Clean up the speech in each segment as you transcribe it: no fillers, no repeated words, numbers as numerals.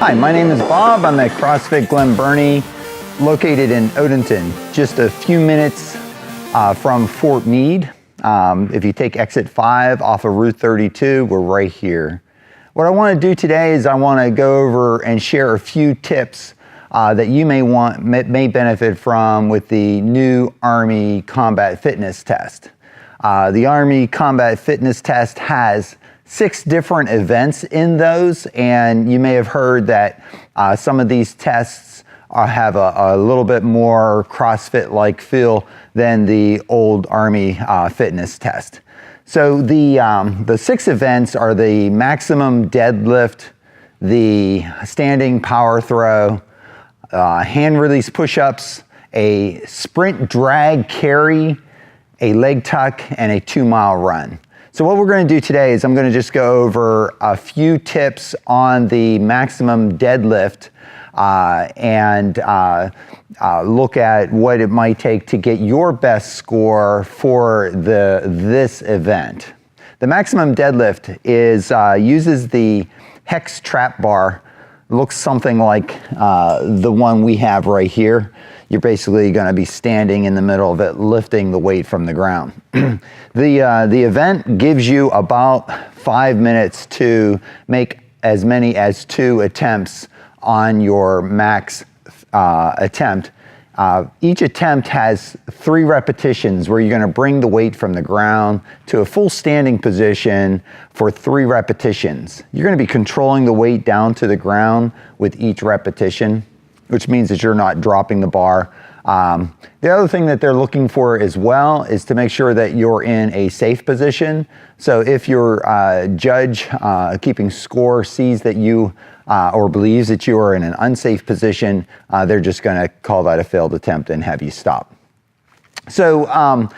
Hi, my name is Bob. I'm at CrossFit Glen Burnie, located in Odenton, just a few minutes from Fort Meade. If you take exit 5 off of Route 32, we're right here. What I want to do today is I want to go over and share a few tips that you may benefit from with the new Army Combat Fitness Test. The Army Combat Fitness Test has 6 different events in those, and you may have heard that some of these tests have a little bit more CrossFit-like feel than the old Army fitness test. So the 6 events are the maximum deadlift, the standing power throw, hand release push-ups, a sprint drag carry, a leg tuck, and a 2-mile run. So what we're going to do today is I'm going to just go over a few tips on the maximum deadlift and look at what it might take to get your best score for this event. The maximum deadlift is uses the hex trap bar. It looks something like the one we have right here. You're basically going to be standing in the middle of it, lifting the weight from the ground. The event gives you about 5 minutes to make as many as 2 attempts on your max attempt. Each attempt has 3 repetitions where you're going to bring the weight from the ground to a full standing position for 3 repetitions. You're going to be controlling the weight down to the ground with each repetition, which means that you're not dropping the bar. The other thing that they're looking for as well is to make sure that you're in a safe position. So if your judge keeping score sees that you or believes that you are in an unsafe position, they're just going to call that a failed attempt and have you stop. So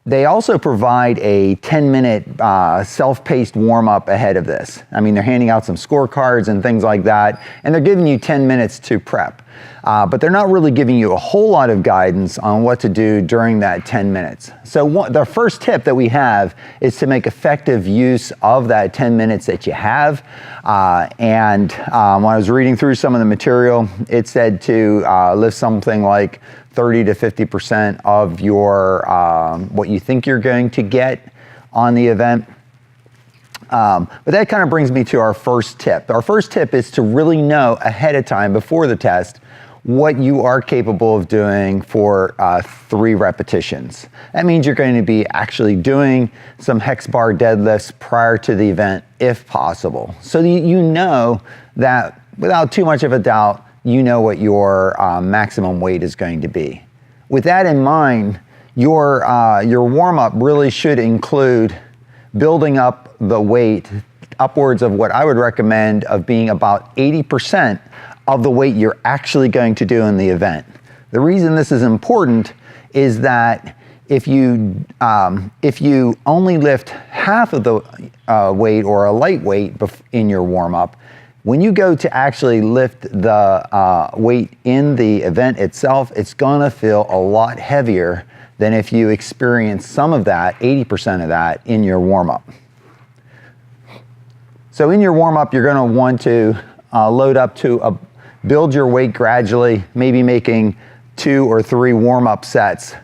they also provide a 10-minute self-paced warm-up ahead of this. I mean, they're handing out some scorecards and things like that, and they're giving you 10 minutes to prep. But they're not really giving you a whole lot of guidance on what to do during that 10 minutes. So the first tip that we have is to make effective use of that 10 minutes that you have. When I was reading through some of the material, it said to lift something like 30 to 50% of your what you think you're going to get on the event. But that kind of brings me to our first tip. Our first tip is to really know ahead of time, before the test, what you are capable of doing for 3 repetitions. That means you're going to be actually doing some hex bar deadlifts prior to the event, if possible. So you know that without too much of a doubt, you know what your maximum weight is going to be. With that in mind, your warm-up really should include building up the weight upwards of what I would recommend of being about 80% of the weight you're actually going to do in the event. The reason this is important is that if you only lift half of the weight or a light weight in your warm-up, when you go to actually lift the weight in the event itself, it's gonna feel a lot heavier than if you experience some of that, 80% of that, in your warm-up. So in your warm-up, you're gonna want to load up to build your weight gradually, maybe making 2 or 3 warm-up sets,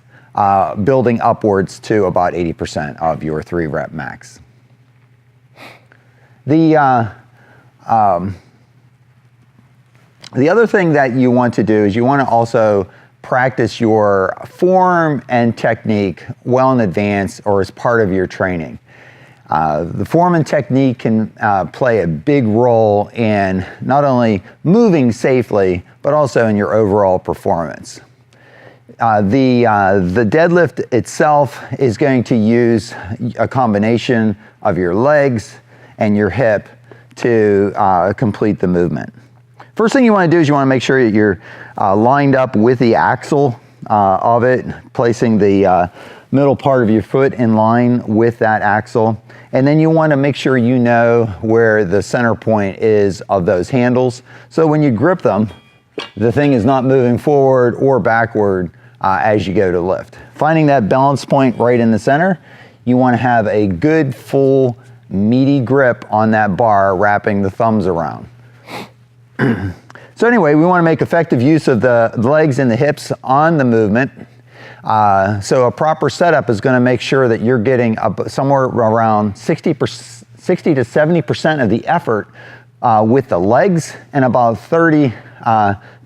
building upwards to about 80% of your 3 rep max. The other thing that you want to do is you want to also practice your form and technique well in advance or as part of your training. The form and technique can play a big role in not only moving safely, but also in your overall performance. The deadlift itself is going to use a combination of your legs and your hip to complete the movement. First thing you want to do is you want to make sure that you're lined up with the axle of it, placing the middle part of your foot in line with that axle. And then you want to make sure you know where the center point is of those handles. So when you grip them, the thing is not moving forward or backward as you go to lift. Finding that balance point right in the center, you want to have a good full meaty grip on that bar, wrapping the thumbs around. So anyway, we want to make effective use of the legs and the hips on the movement. So a proper setup is going to make sure that you're getting somewhere around 60 to 70% of the effort with the legs, and about 30 to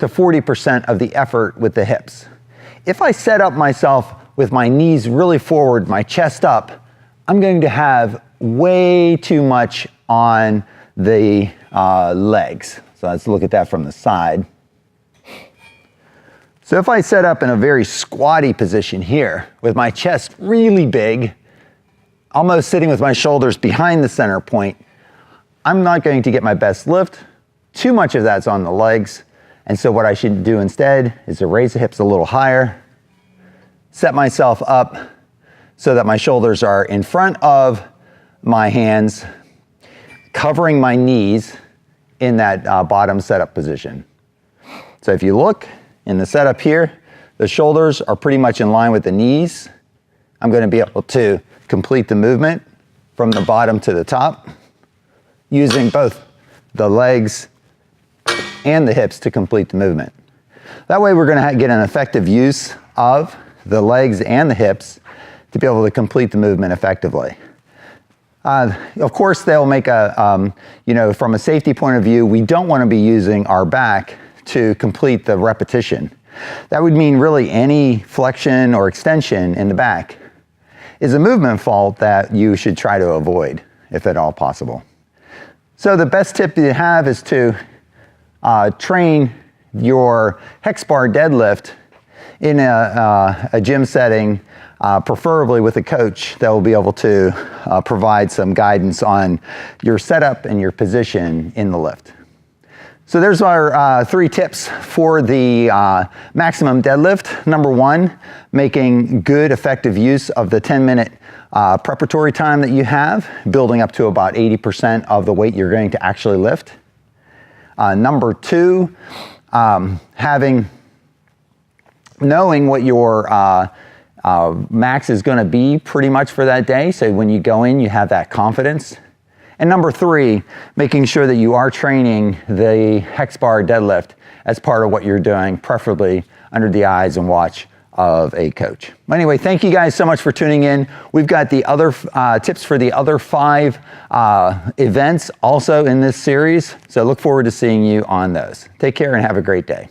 40% of the effort with the hips. If I set up myself with my knees really forward, my chest up, I'm going to have way too much on the legs. So let's look at that from the side. So if I set up in a very squatty position here with my chest really big, almost sitting with my shoulders behind the center point, I'm not going to get my best lift. Too much of that's on the legs. And so what I should do instead is to raise the hips a little higher, set myself up so that my shoulders are in front of my hands, covering my knees in that bottom setup position. So if you look in the setup here, the shoulders are pretty much in line with the knees. I'm going to be able to complete the movement from the bottom to the top, using both the legs and the hips to complete the movement. That way we're going to get an effective use of the legs and the hips to be able to complete the movement effectively. Of course, they'll make a, from a safety point of view, we don't want to be using our back to complete the repetition. That would mean really any flexion or extension in the back is a movement fault that you should try to avoid, if at all possible. So the best tip you have is to train your hex bar deadlift in a gym setting, preferably with a coach that will be able to provide some guidance on your setup and your position in the lift. So there's our 3 tips for the maximum deadlift. Number 1, making good effective use of the 10-minute preparatory time that you have, building up to about 80% of the weight you're going to actually lift. Number 2, knowing what your max is going to be pretty much for that day, so when you go in you have that confidence. And number 3, making sure that you are training the hex bar deadlift as part of what you're doing, preferably under the eyes and watch of a coach. Anyway, thank you guys so much for tuning in. We've got the other tips for the other 5 events also in this series, so look forward to seeing you on those. Take care and have a great day.